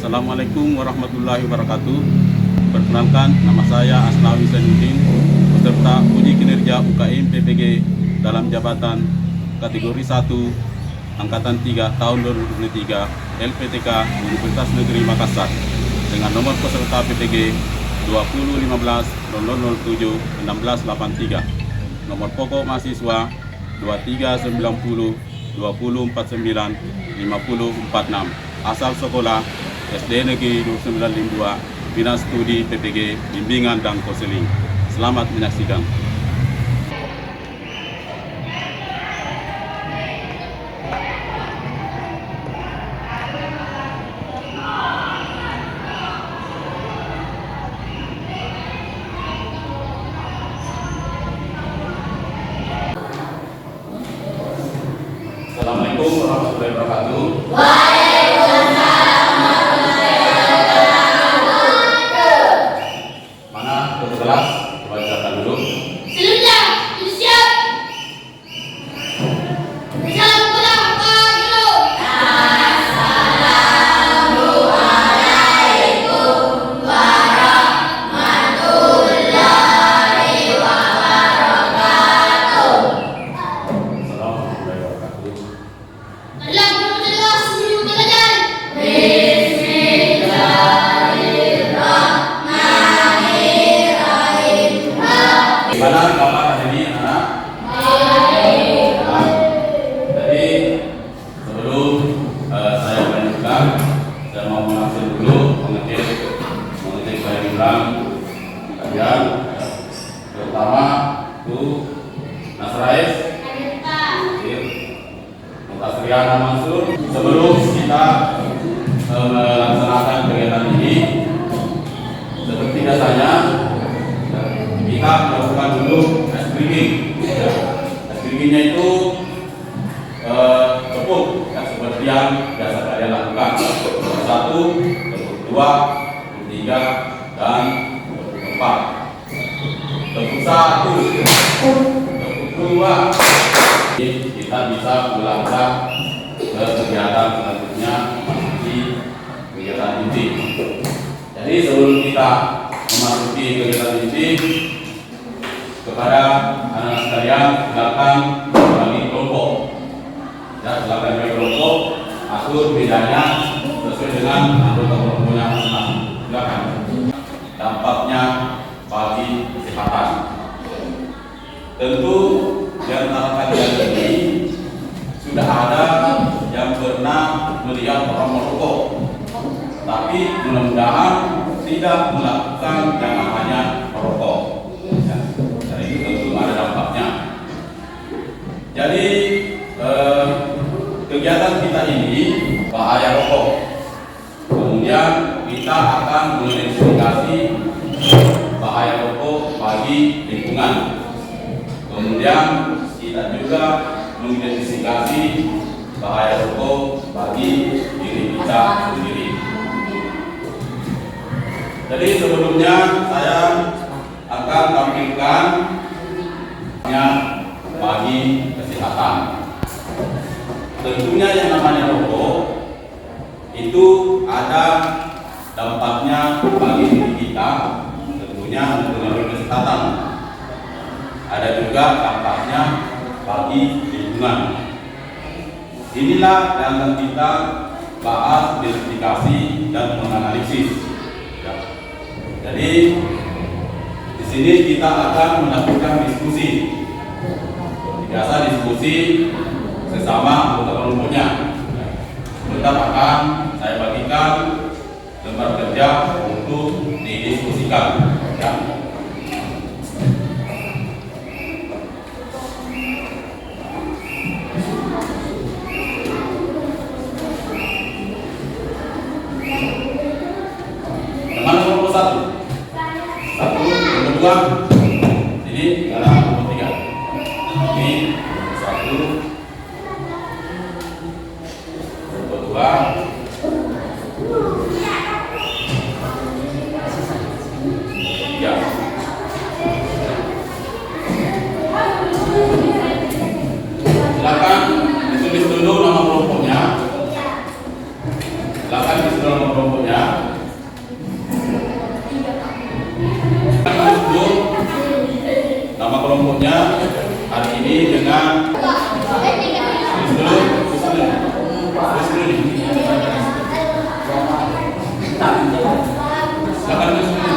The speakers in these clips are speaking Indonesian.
Assalamualaikum warahmatullahi wabarakatuh. Perkenalkan, nama saya Asnawi Zainuddin, peserta uji kinerja UKM PPG dalam jabatan kategori 1 Angkatan 3 tahun 2023 LPTK Universitas Negeri Makassar dengan nomor peserta PPG 2015-0007-1683, nomor pokok mahasiswa 2390 2049 5046, asal sekolah SD Negeri 2952, Bina Studi PPG Bimbingan dan Konseling. Selamat menyaksikan. Assalamualaikum warahmatullahi wabarakatuh. Waalaikumsalam warahmatullahi wabarakatuh. Mana ketua kelas? Bacakan dulu. Selanjutnya, siap. Assalamualaikum warahmatullahi wabarakatuh. Assalamualaikum warahmatullahi wabarakatuh. Adalah berjelas sebelum belajar. Bismillahirrahmanirrahim. Gimana Bapak hari ini anak? Jadi sebelum saya lanjutkan, saya mau mengakhiri dulu mengetik saya bilang kalian terutama itu Nasrais, Mutasriana Mansur. Sebelum kita melaksanakan kegiatan ini, seperti biasanya kita melakukan dulu screening. Screeningnya itu tepuk seperti yang biasa kalian lakukan. 1, 2, 3, dan 4. Tepuk 1, tepuk 2. Kita bisa melangkah ke kegiatan selanjutnya, memasuki kegiatan inti. Jadi sebelum kita memasuki kegiatan inti, kepada anak-anak sekalian silakan bagi kelompok. Ya, silakan bagi kelompok, atur bedanya sesuai dengan anggota kelompoknya masing-masing. Silakan. Dampaknya bagi kesehatan. Tentu di antara kalian ini sudah ada yang pernah melihat orang merokok, tapi mudah-mudahan tidak melakukan yang namanya merokok. Ya, dan itu tentu ada dampaknya. Jadi kegiatan kita ini bahaya rokok. Kemudian kita akan mengidentifikasi bahaya rokok bagi lingkungan. Kemudian kita juga mengidentifikasi bahaya rokok bagi diri kita sendiri. Jadi sebelumnya saya akan tampilkan bagi kesehatan. Tentunya yang namanya rokok itu ada dampaknya bagi diri kita, tentunya mempengaruhi kesehatan. Ada juga dampaknya bagi lingkungan. Inilah yang akan kita bahas, identifikasi dan menganalisis. Ya. Jadi di sini kita akan melakukan diskusi. Biasa diskusi sesama anggota kelompoknya. Tetap akan saya bagikan lembar kerja untuk didiskusikan. Ya. Mana kelompok 1? 1, kelompok 2. Ini adalah kelompok 3. Ini 1, kelompok 2. Silakan ditulis dulu nama kelompoknya. Silakan ditulis dulu nama kelompoknya. kelompoknya hari ini dengan tulis dulu nih. Silakan tulis dulu.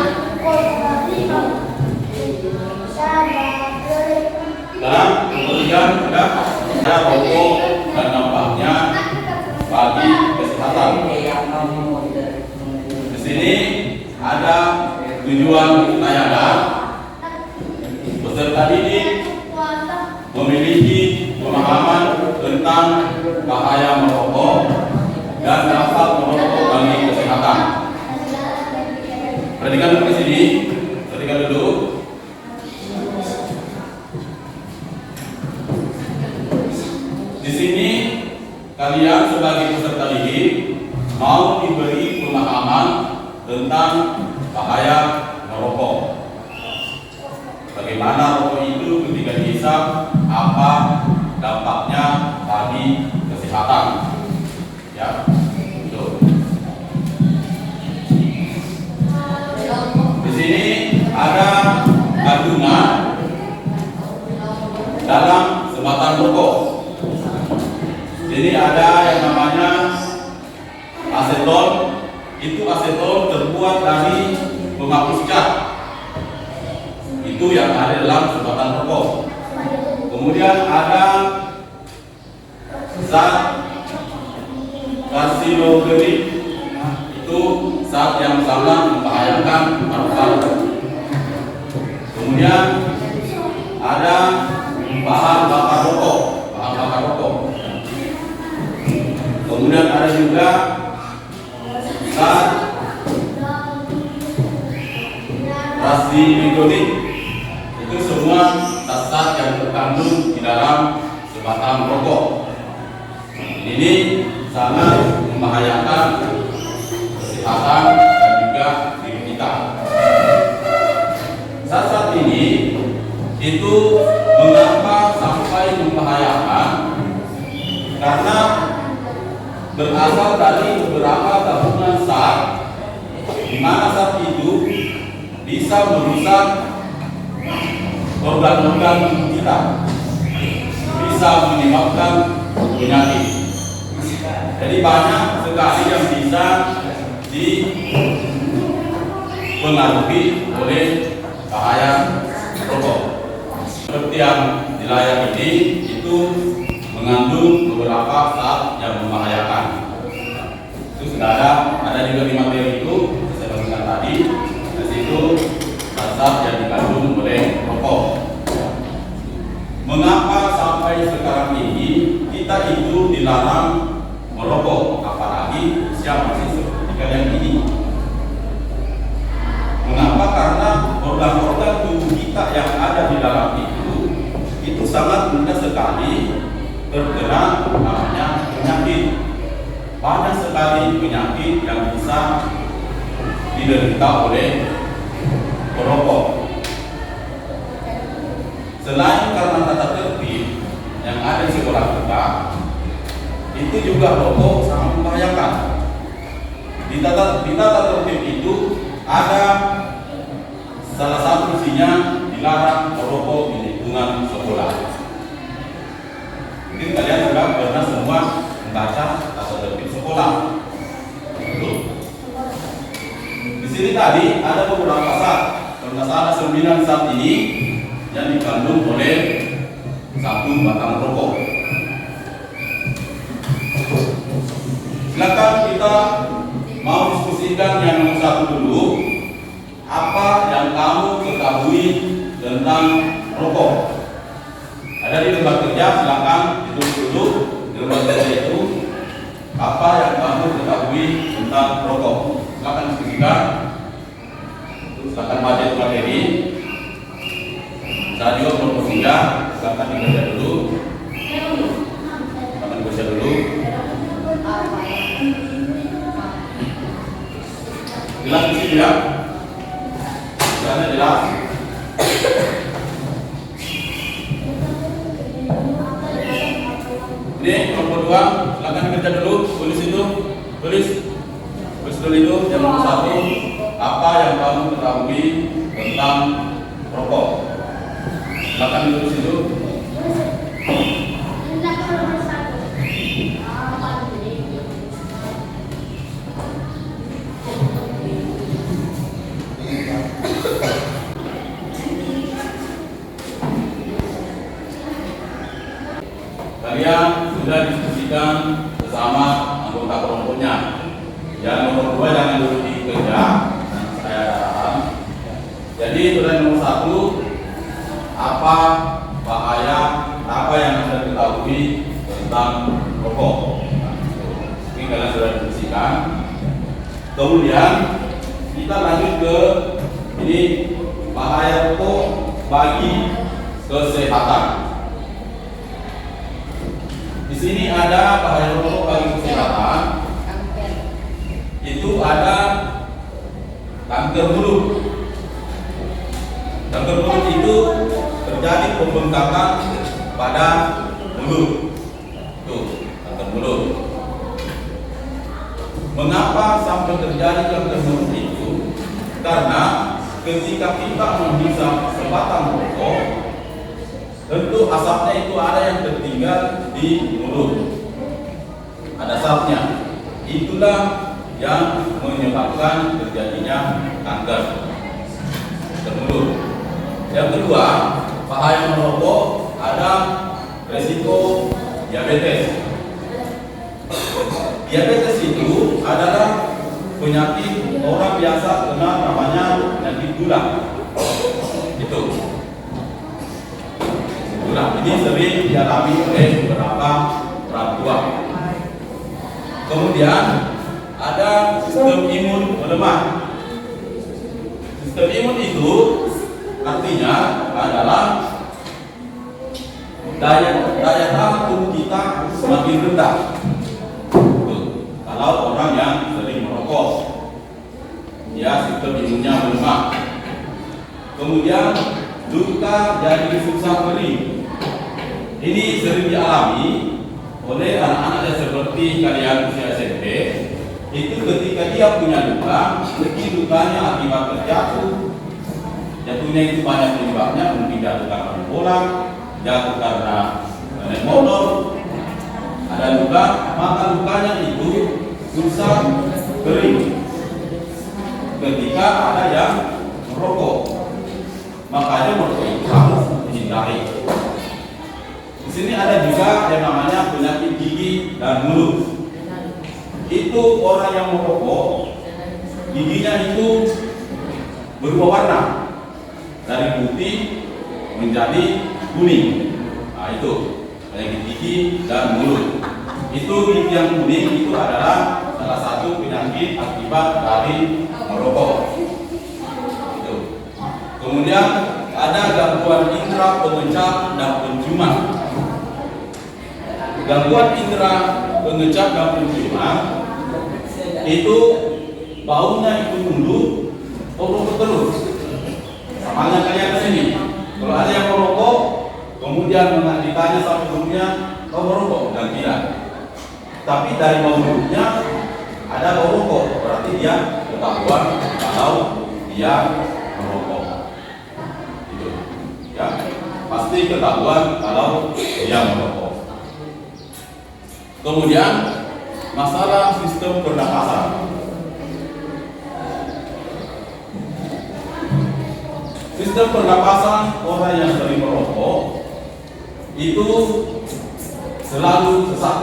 Dalam kemudian ada rokok dan dampaknya bagi kesehatan. Di sini ada tujuan tayangan. Peserta didik memiliki pemahaman tentang bahaya merokok dan dampak merokok bagi kesehatan. Perhatikan dulu di sini, perhatikan dulu. Di sini kalian sebagai peserta didik mau diberi pemahaman tentang bahaya merokok. Bagaimana rokok itu ketika dihisap, apa dampaknya bagi kesehatan? Ya, itu. Di sini ada kandungan dalam sebatang rokok. Jadi ada yang namanya aseton. Itu aseton terbuat dari penghapus cat. Itu yang ada dalam sebatang rokok. Kemudian ada zat karsinogenik. Itu zat yang sangat membahayakan paru-paru. Kemudian ada bahan bakar rokok. Kemudian ada juga zat rasiniklonik. Itu semua zat yang terkandung di dalam sebatang rokok. Ini sangat membahayakan kesehatan dan juga diri kita. Zat-zat ini itu mengapa sampai membahayakan? Karena berasal dari beberapa gabungan zat, di mana zat itu bisa merusak organ-organ tubuh kita, bisa menyebabkan penyakit. Jadi banyak sekali yang bisa dipengaruhi oleh bahaya rokok. Seperti yang di layar ini itu mengandung beberapa zat yang membahayakan. Itu sudah ada juga di materi itu saya bagikan tadi. Di situ zat yang dikandung oleh rokok. Mengapa sampai sekarang ini kita itu dilarang merokok, apalagi usia masih seperti kalian ini? Mengapa? Karena organ-organ tubuh kita yang ada di dalam itu sangat mudah sekali terkena namanya penyakit. Banyak sekali penyakit yang bisa diderita oleh perokok. Selain karena tata tertib yang ada di sekolah kita, itu juga rokok sangat membahayakan. Di tata tertib itu ada salah satu isinya dilarang merokok di lingkungan sekolah. Mungkin kalian sudah pernah semua membaca tata tertib sekolah. Di sini tadi ada beberapa zat, kalau nggak salah 9 zat ini yang dikandung oleh satu batang rokok. Silakan kita mau diskusikan yang nomor satu dulu. Apa yang kamu ketahui tentang rokok? Ada di tempat kerja, silakan ditulis dulu di tempat kerja itu apa yang kamu ketahui tentang rokok. Silakan diskusikan. Silakan baca materi. Saya juga promosinya, silakan dibaca dulu. Silakan dibaca dulu. Jelas di sini ya? Jelas. Ini kelompok 2, silakan dibaca dulu. Tulis itu, tulis dulu itu yang nomor 1. Apa yang kamu ketahui tentang rokok? Silakan duduk di situ. Kalian sudah diskusikan bersama anggota kelompoknya. Yang nomor 2 jangan duduk di kerja, saya arahan. Jadi sudah nomor 1, apa bahaya, apa yang Anda ketahui tentang rokok. Ini kalian sudah diskusikan. Kemudian kita lanjut ke ini bahaya rokok bagi kesehatan. Di sini ada bahaya rokok bagi kesehatan. Itu ada kanker mulut. Kanker mulut itu terjadi pembengkakan pada mulut. Tuh, kanker mulut. Mengapa sampai terjadi kanker mulut itu? Karena ketika kita menghisap sebatang rokok, tentu asapnya itu ada yang tertinggal di mulut. Ada asapnya. Itulah yang menyebabkan terjadinya kanker mulut. Yang kedua, bahaya merokok ada resiko diabetes. Diabetes itu adalah penyakit orang biasa kenal namanya penyakit gula. Itu. Gula ini sering dialami oleh beberapa orang tua. Kemudian ada sistem imun melemah. Sistem imun itu artinya adalah daya tahan tubuh kita semakin rendah. Kalau orang yang sering merokok, ya sistem imunnya melemah. Kemudian luka jadi susah kering. Ini sering dialami oleh anak-anak yang seperti kalian usia SMP. Itu ketika dia punya luka, mungkin lukanya akibat terjatuh. Jatuhnya itu banyak penyebabnya, mungkin jatuh karena bola, jatuh karena naik motor, ada luka, maka lukanya itu susah kering. Ketika ada yang merokok, makanya merokok itu harus dihindari. Di sini ada juga yang namanya penyakit gigi dan mulut. Itu orang yang merokok, giginya itu berubah warna dari putih menjadi kuning. Nah, itu penyakit gigi dan mulut. Itu gigi yang kuning itu adalah salah satu penyakit akibat dari merokok. Itu. Kemudian ada gangguan indera pengecap dan penciuman. Gangguan indera pengecap dan penciuman itu baunya itu mulut terus. Sama kalian ke sini. Kalau ada yang merokok, kemudian ditanya sama gurunya, kau merokok? Dan tidak. Tapi dari bau mulutnya ada bau rokok, berarti dia ketahuan kalau dia merokok. Itu, ya, pasti ketahuan kalau dia merokok. Kemudian masalah sistem pernapasan. Sistem pernapasan orang yang sering merokok itu selalu sesak.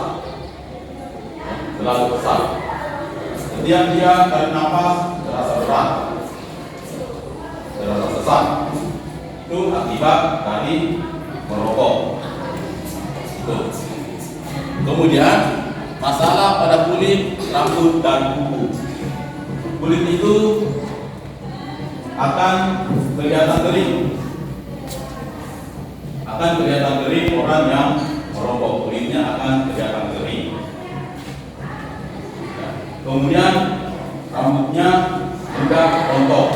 Setiap dia tarik nafas terasa berat, terasa sesak. Itu akibat dari merokok. Itu. Kemudian masalah pada kulit, rambut dan kuku. Kulit itu akan kelihatan kering. Orang yang merokok, kulitnya akan kelihatan kering. Kemudian rambutnya juga rontok.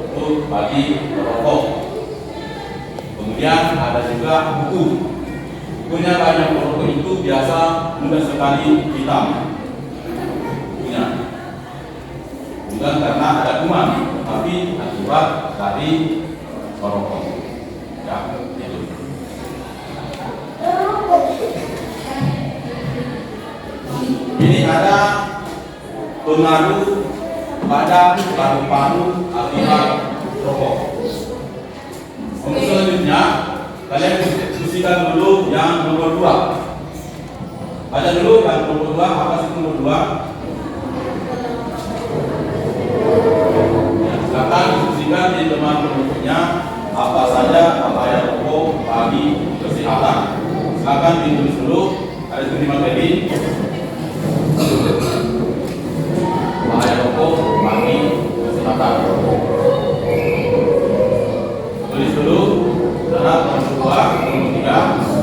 Itu bagi merokok. Kemudian ada juga kuku. Kukunya banyak merokok itu biasa mudah sekali hitam. Kukunya. Bukan karena ada kuman, tapi tapi akibat dari merokok. Ya, itu. Ini ada pengaruh pada paru-paru akibat rokok. Untuk selanjutnya, kalian diskusikan dulu yang nomor 2. Baca dulu yang nomor 2, apa sih nomor 2? Ya, silakan diskusikan di teman berikutnya apa saja bahaya rokok bagi kesehatan. Silakan ditulis dulu, ada studi materi. Bahaya rokok bagi kesehatan. Tulis dulu, syarat nomor 2, nomor 3.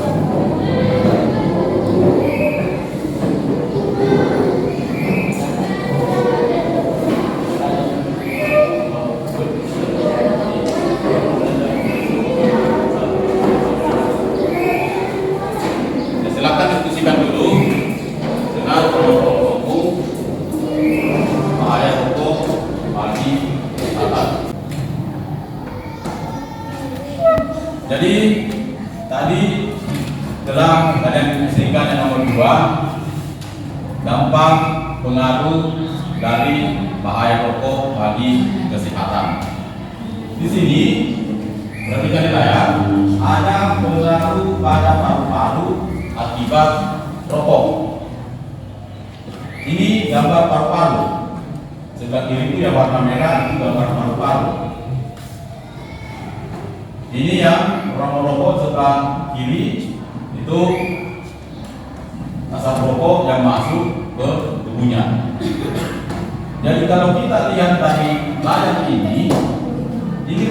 Silakan diskusikan dulu dengan kelompok-kelompok bahaya rokok bagi kesehatan. Jadi tadi telah kalian diskusikan yang nomor 2, dampak pengaruh dari bahaya rokok bagi kesehatan. Di sini perhatikan ya, ada pengaruh pada paru-paru akibat rokok. Ini gambar paru-paru. Sebelah kiri itu yang warna merah itu gambar paru-paru. Ini yang orang merokok sebelah kiri itu asap rokok yang masuk ke tubuhnya. Jadi kalau kita lihat dari layar ini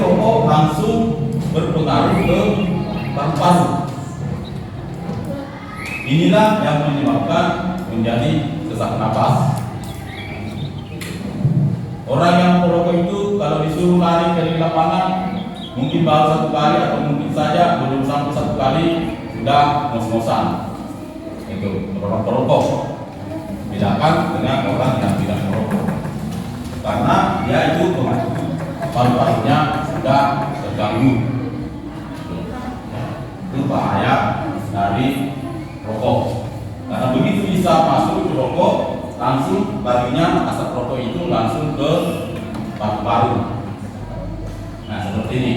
rokok langsung berpengaruh ke paru-paru. Inilah yang menyebabkan menjadi sesak napas. Orang yang merokok itu kalau disuruh lari dari lapangan mungkin baru 1 kali atau mungkin saja belum sampai 1 kali sudah ngos-ngosan. Itu orang perokok. Bedakan dengan orang yang tidak merokok. Karena dia itu paru-parunya sudah terganggu. Itu bahaya dari rokok. Karena begitu bisa masuk ke rokok, langsung larinya asap rokok itu langsung ke paru-paru. Nah seperti ini,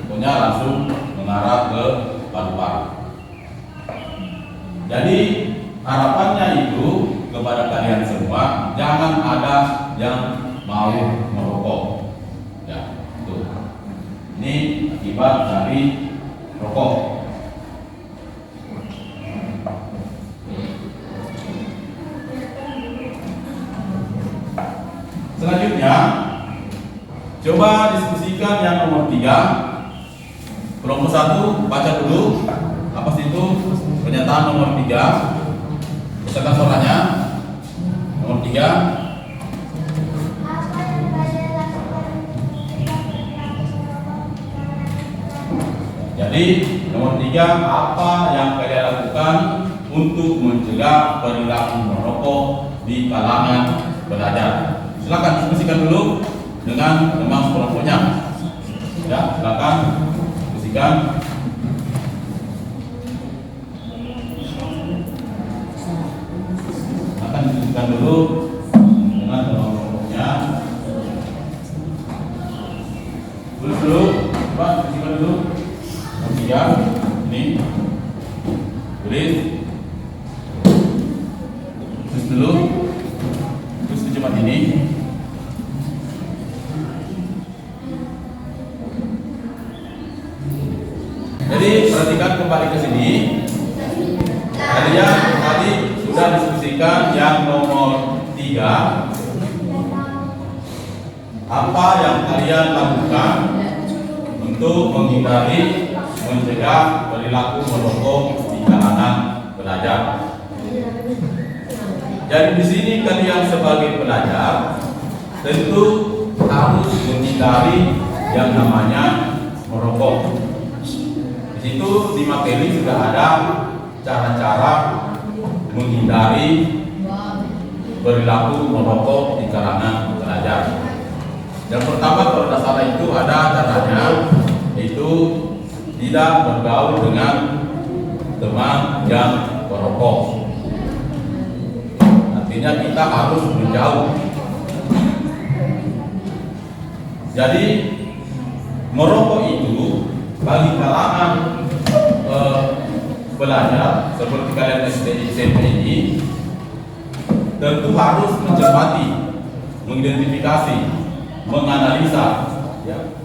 pokoknya langsung mengarah ke paru-paru. Jadi harapannya itu kepada kalian semua, jangan ada yang mau merokok. Ya, itu. Ini akibat dari rokok. Selanjutnya, coba diskusikan yang nomor 3. Kelompok 1, baca dulu apa sih itu pernyataan nomor 3. Bacakan suaranya. Nomor 3. Jadi nomor 3, apa yang kalian lakukan untuk mencegah perilaku merokok di kalangan pelajar? Silakan diskusikan dulu dengan teman sekelompoknya. Ya, silakan diskusikan. Akan diskusikan dulu dengan teman sekelompoknya. Tulis dulu, coba diskusikan dulu. Nomor 3, ini tulis. Tulis dulu. Terus secepat ini. Jadi perhatikan kembali ke sini. Kalian tadi sudah diskusikan yang nomor 3. Apa yang kalian lakukan untuk menghindari mencegah perilaku merokok di kalangan pelajar? Jadi di sini kalian sebagai pelajar tentu harus menghindari yang namanya merokok. Di situ di materi sudah ada cara-cara menghindari perilaku merokok di kalangan pelajar. Yang pertama, kalau tidak salah itu ada caranya, itu tidak bergaul dengan teman yang merokok. Artinya kita harus menjauh. Jadi merokok itu bagi kalangan pelajar seperti kalian SD SMP ini tentu harus mencermati, mengidentifikasi, menganalisa ya,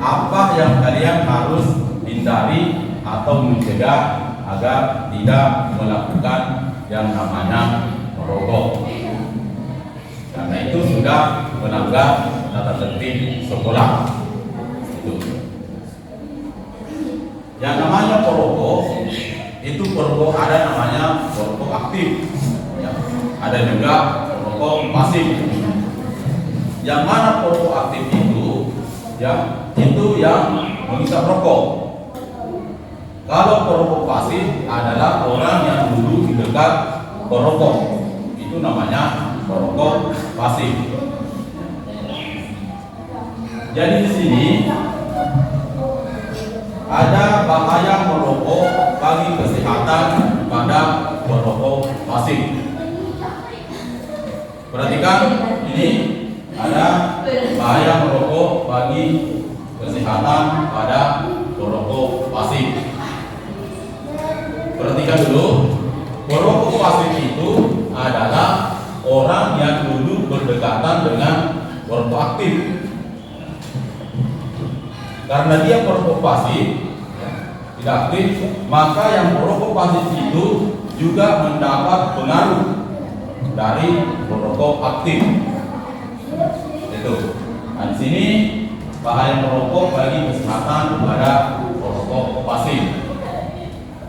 apa yang kalian harus hindari atau mencegah agar tidak melakukan yang namanya merokok. Karena itu sudah melanggar tata tertib sekolah. Itu. Yang namanya perokok itu perokok ada namanya perokok aktif, ya. Ada juga perokok pasif. Yang mana perokok aktif itu, ya, itu yang menghisap rokok. Kalau perokok pasif adalah orang yang duduk di dekat perokok, itu namanya perokok pasif. Jadi di sini ada bahaya merokok bagi kesehatan pada perokok pasif. Perhatikan ini, ada bahaya merokok bagi kesehatan pada perokok pasif. Perhatikan dulu, perokok pasif itu adalah orang yang duduk berdekatan dengan perokok aktif. Karena dia perokok pasif, tidak aktif, maka yang perokok pasif itu juga mendapat pengaruh dari perokok aktif. Itu. Nah, di sini bahaya merokok bagi kesehatan pada perokok pasif.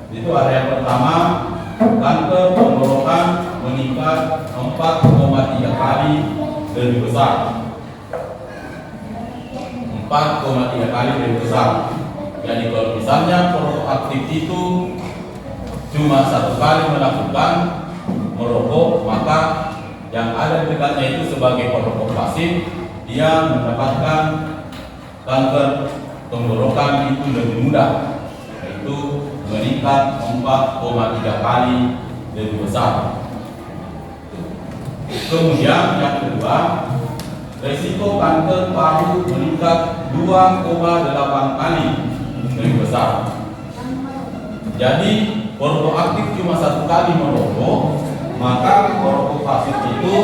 Itu ada yang pertama, kanker tenggorokan meningkat 4,3 kali lebih besar. 4,3 kali lebih besar. Jadi kalau misalnya perokok aktif itu cuma 1 kali melakukan merokok, maka yang ada di dekatnya itu sebagai perokok pasif, dia mendapatkan kanker tenggorokan itu lebih mudah, yaitu meningkat 4,3 kali lebih besar. Kemudian yang kedua, resiko kanker paru meningkat 2,8 kali lebih besar. Jadi perokok aktif cuma 1 kali merokok, maka perokok pasif itu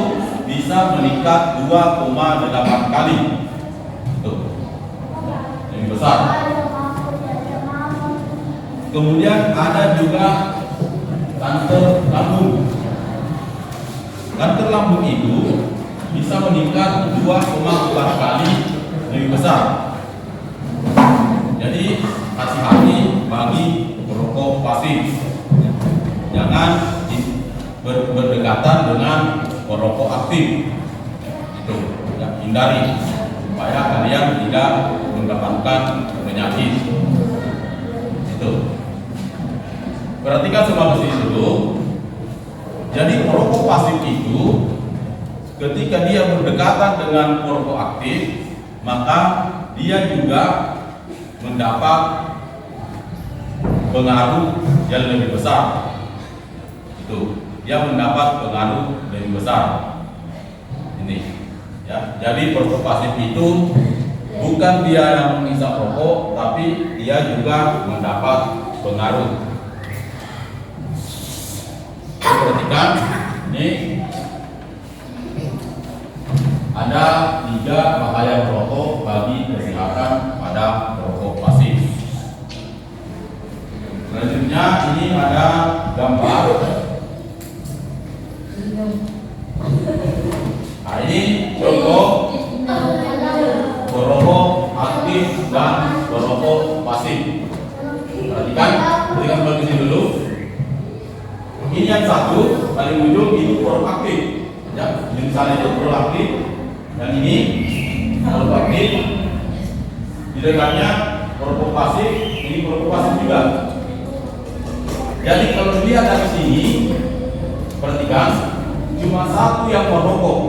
bisa meningkat 2,8 kali. Tuh, lebih besar. Kemudian ada juga kanker lambung. Kanker lambung itu bisa meningkat 2,4 kali lebih besar. Jadi hati-hati bagi perokok pasif. Jangan berdekatan dengan perokok aktif. Itu ya, hindari supaya kalian tidak mendapatkan penyakit. Itu. Perhatikan semua di dulu. Jadi perokok pasif itu ketika dia berdekatan dengan perokok aktif, maka dia juga mendapat pengaruh yang lebih besar. Itu, dia mendapat pengaruh lebih besar. Ini, ya. Jadi perokok pasif itu bukan dia yang menghisap rokok, tapi dia juga mendapat pengaruh. Perhatikan, ini ada 3 bahaya merokok bagi kesehatan pada perokok pasif. Selanjutnya ini ada gambar. Nah, ini contoh perokok aktif dan perokok pasif. Perhatikan bagian dulu. Ini yang satu paling ujung ini perokok aktif. Ya, misalnya itu perokok aktif. Yang ini perokok aktif. Di dekatnya perokok pasif. Ini perokok pasif juga. Jadi kalau dilihat dari sini, perhatikan, cuma satu yang merokok,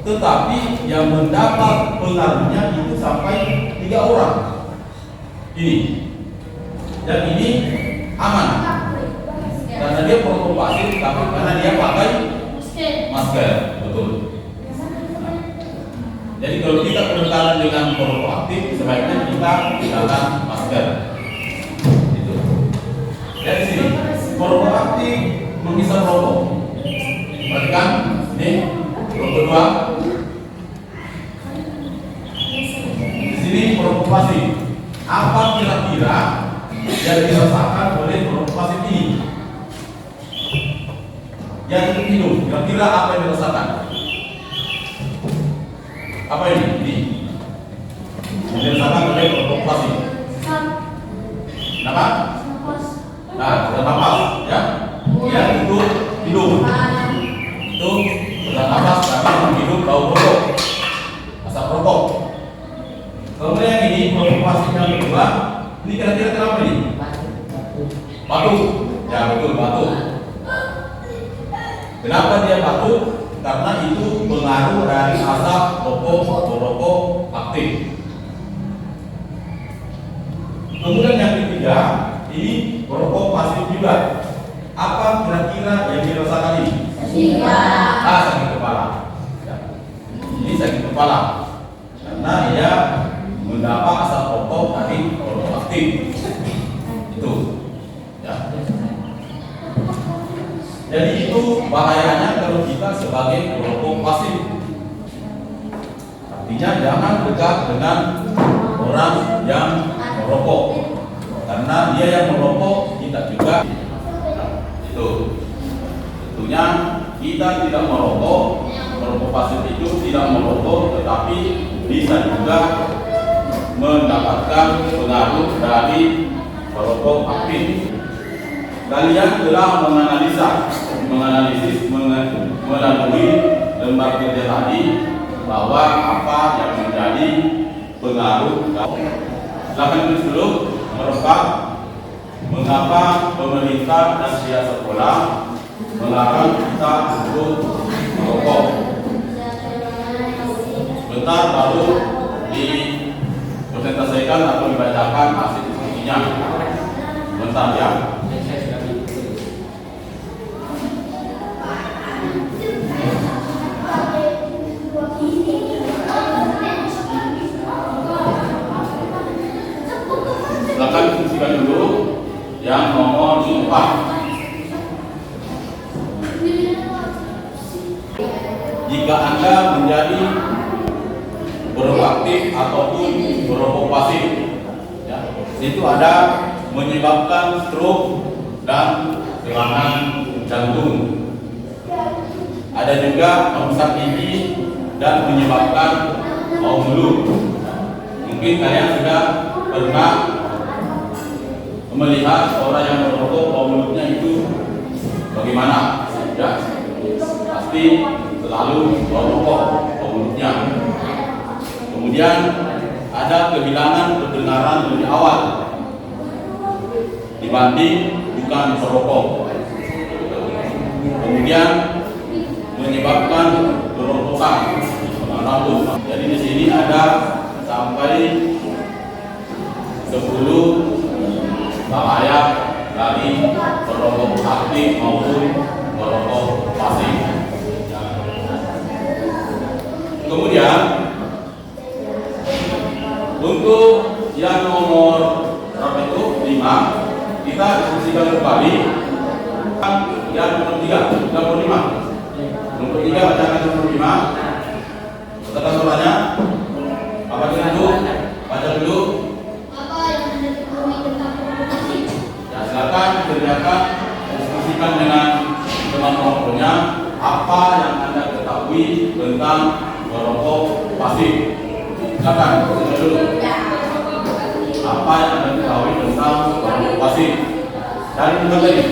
tetapi yang mendapat pengaruhnya itu sampai 3 orang. Ini, dan ini aman karena dia perokok pasif, tapi karena dia pakai masker, betul. Jadi kalau kita berkenalan dengan perokok aktif, sebaiknya kita gunakan masker. Itu. Dari sini, perokok aktif menghisap rokok. Perhatikan, ini rokok kedua. Di sini perokok pasif. Apa kira-kira yang dirasakan oleh perokok pasif ini? Yang itu minum, kira-kira apa yang dirasakan? Apa ini? Ini yang dirasakan oleh perokok pasif. Kenapa? Nah, sudah nafas, ya? Ya, itu hidup. Itu sudah nafas, tapi menghidup bau rokok, asap rokok. Kemudian ini perokok pasif yang kedua, ini kira-kira kenapa ini? Batuk. Ya betul, batuk. Kenapa dia batuk? Karena itu pengaruh dari asap rokok aktif. Kemudian yang ketiga, ini perokok pasif juga. Apa kira-kira yang dirasakan ini? Sakit kepala. Ya. Ini sakit kepala karena dia mendapat asap rokok dari perokok aktif. Itu. Ya. Jadi itu bahayanya kalau kita sebagai perokok pasif. Artinya jangan dekat dengan orang yang merokok, karena dia yang merokok, kita juga. Itu. Tentunya kita tidak merokok, perokok pasif itu tidak merokok, tetapi bisa juga mendapatkan pengaruh dari perokok aktif. Kalian telah menganalisis melalui lembar kerja tadi bahwa apa yang menjadi pengaruh. Silakan tulis dulu merupakan mengapa pemerintah dan pihak sekolah melarang kita untuk merokok. Bentar baru dipresentasikan atau dibacakan hasil diskusinya. Bentar ya. Silakan diskusikan dulu yang nomor 4. Jika Anda menjadi perokok aktif ataupun perokok pasif, ya, itu ada menyebabkan stroke dan serangan jantung. Ada juga merusak gigi dan menyebabkan bau mulut. Mungkin kalian sudah pernah melihat orang yang merokok bau mulutnya itu bagaimana? Ya, pasti selalu merokok bau mulutnya. Kemudian ada kehilangan pendengaran lebih awal dibanding bukan perokok. Kemudian menyebabkan kerontokan rambut. Jadi di sini ada sampai 10 bahaya dari perokok aktif maupun perokok pasif. Kemudian untuk yang nomor berapa itu 5, kita diskusikan kembali yang nomor 3, nomor 5. Nomor 3 bacakan nomor 5. Katakan suaranya. Apa itu? Baca dulu. Silakan dikerjakan, diskusikan dengan teman-temannya apa yang Anda ketahui tentang merokok pasif. Silakan dulu. Apa yang Anda ketahui tentang merokok pasif? Dari mana tadi?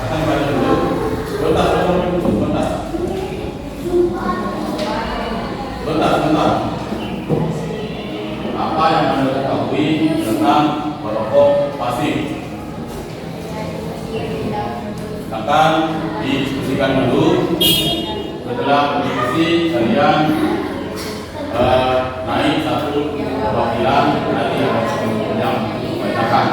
Akan baca dulu. Bentar. Apa yang Anda ketahui tentang merokok pasif? Akan didiskusikan dulu setelah berdiskusi kalian naik satu perwakilan dari yang membacakan.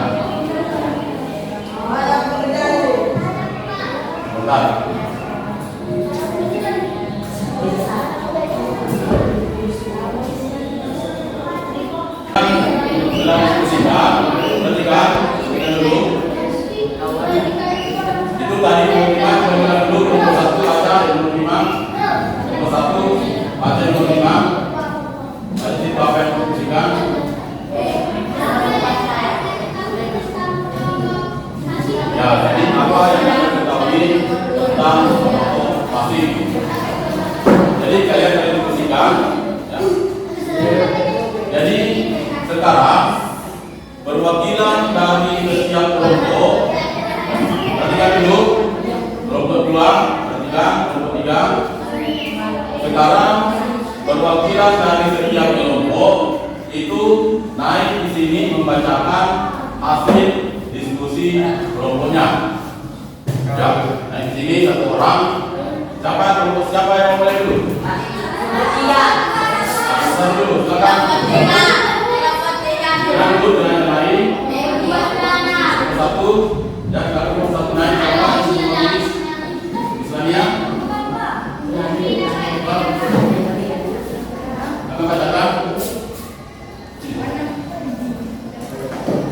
Bentar. Dalam diskusikan ketika kita dulu itu tadi pengumuman bagaimana dulu nomor 1 baca yang nomor 5 nomor 1 baca yang nomor 5 dari situ apa yang diskusikan ya, jadi apa yang harus diketahui tentang pasif. Jadi kalian diskusikan ya. Jadi sekarang perwakilan dari setiap kelompok, perhatikan dulu, kelompok 2, perhatikan kelompok 3. Sekarang perwakilan dari setiap kelompok itu naik di sini membacakan hasil diskusi kelompoknya. Ya, naik di sini satu orang. Siapa yang mulai dulu? Asal dulu, silakan. Jangan dulu dengan yang lain. Satu, dan kalau mau satu naik siapa? Islamia. Apa katakan?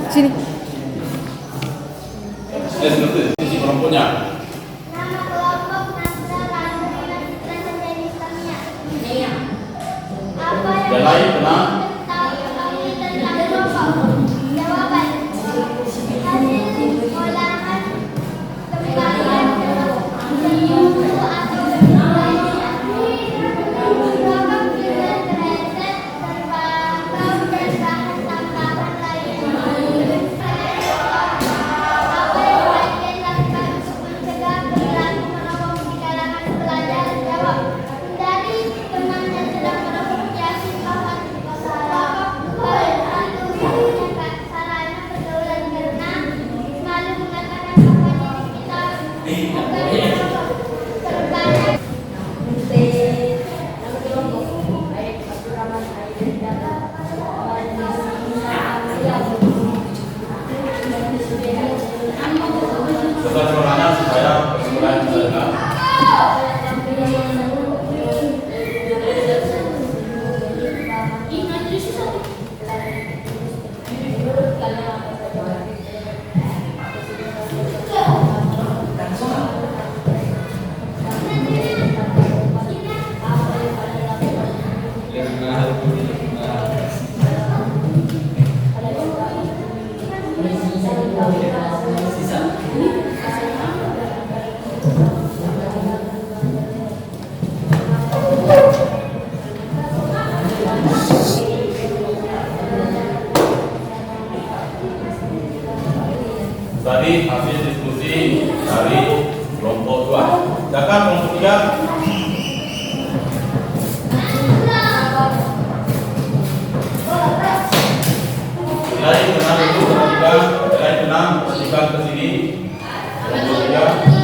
Sini. Sisi kelompoknya. Nama kelompok Nasrani dan Islamia. Apa Yang lain tenang. ketahui tentang kelompok? Jawaban. Hasil olahan kembalian suku atau wilayah. Kelompok juga terheset terbakar dan bahan tambahan lainnya. Apa yang kalian lakukan untuk mencegah perilaku merokok di kalangan pelajar? Jawab. Dari teman yang sedang merokok yakin bahwa rokok itu sarana pergaulan karena selalu mengatakan bahwa diri kita bukan merokok. Terbanyak Setelah suaranya supaya kesimpulan bisa dengar. Tadi hasil diskusi dari kelompok 2. Sedangkan kelompok 3 lain tenang dulu, perhatikan ke sini. Kelompok 3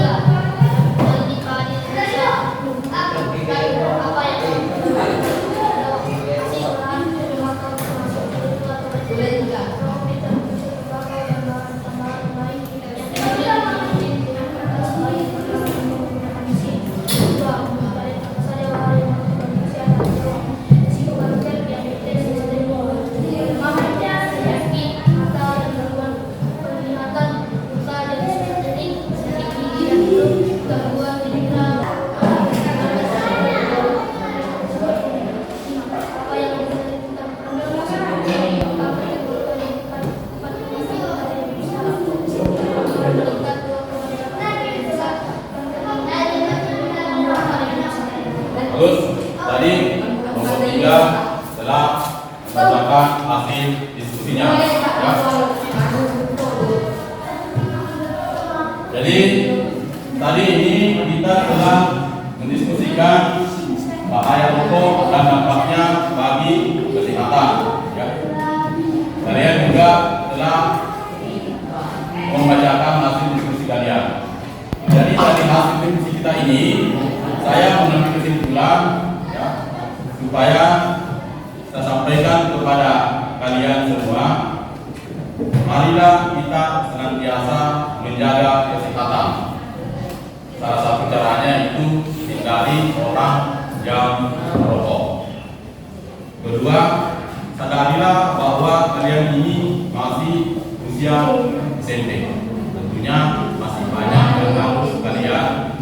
Terus tadi kelompok 3 telah membacakan hasil diskusinya. Ya. Jadi tadi ini kita telah mendiskusikan bahaya rokok dan dampaknya bagi kesehatan. Ya. Kalian juga telah membacakan hasil diskusi kalian. Jadi dari hasil diskusi kita ini, saya mengambil kesimpulan ya, supaya saya sampaikan kepada kalian semua, marilah kita senantiasa menjaga kesehatan. Salah satu caranya itu hindari orang yang merokok. Kedua, sadarilah bahwa kalian ini masih usia SMP. Tentunya masih banyak yang harus kalian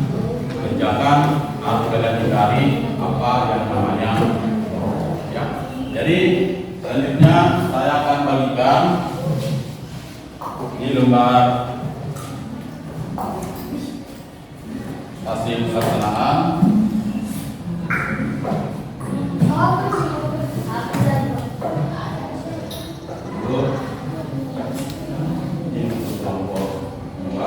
kerjakan, harus kalian hindari apa yang namanya merokok. Ya. Jadi selanjutnya saya akan bagikan ini lembar hasil pelaksanaan. Ini untuk kelompok 2.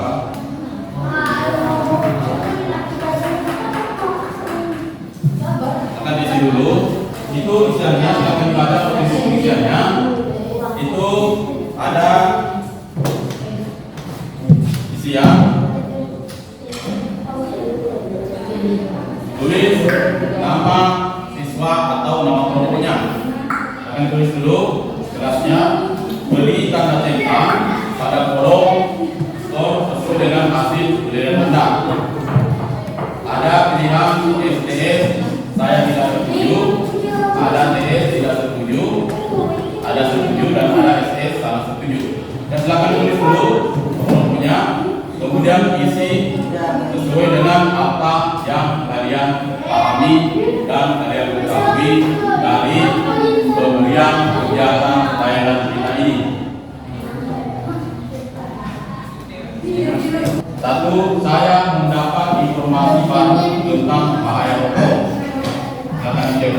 Akan diisi dulu. Itu isiannya, silakan dibaca untuk isiannya. Itu ada isian, tulis nama siswa atau nama kelompoknya. Akan tulis dulu kelasnya, beri tanda tentang pada kolom skor sesuai dengan hasil penilaian Anda. Ada pilihan STS saya tidak setuju, ada TS tidak setuju, ada setuju dan ada SS sangat setuju. Dan silakan tulis dulu kelompoknya, kemudian isi sesuai dengan apa yang kalian pahami dan kalian ketahui dari pemberian kegiatan layanan kita ini. Satu, saya mendapat informasi baru tentang bahaya rokok. Silakan dicek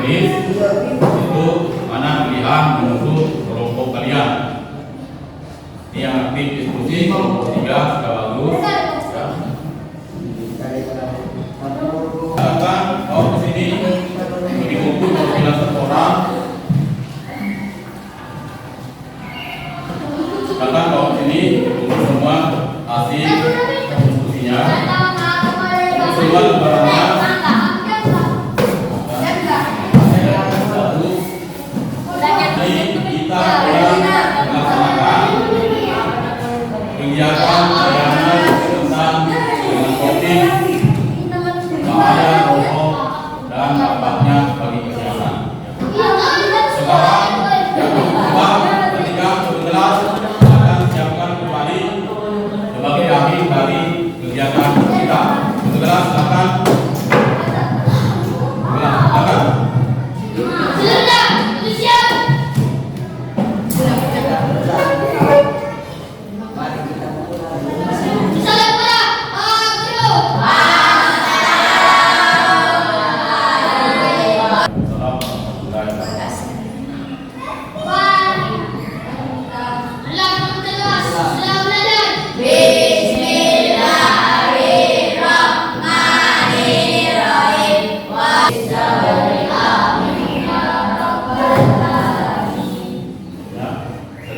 itu mana pilihan menurut kelompok kalian. Ini yang aktif diskusi, kelompok 3 sudah bagus. Ya. Silakan kau kesini dikumpul penjelasan orang. Silakan kau kesini untuk semua hasil diskusinya. Semua lembarannya. Kita akan melaksanakan kegiatan layanan tentang dengan COVID, bahaya rokok dan dampaknya bagi kesehatan. Sekarang yang kedua, ketiga, kebetulan akan siapkan kembali sebagai akhir dari kegiatan kita. Kebetulan silakan. Silakan.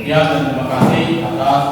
Sekian dan terima kasih atas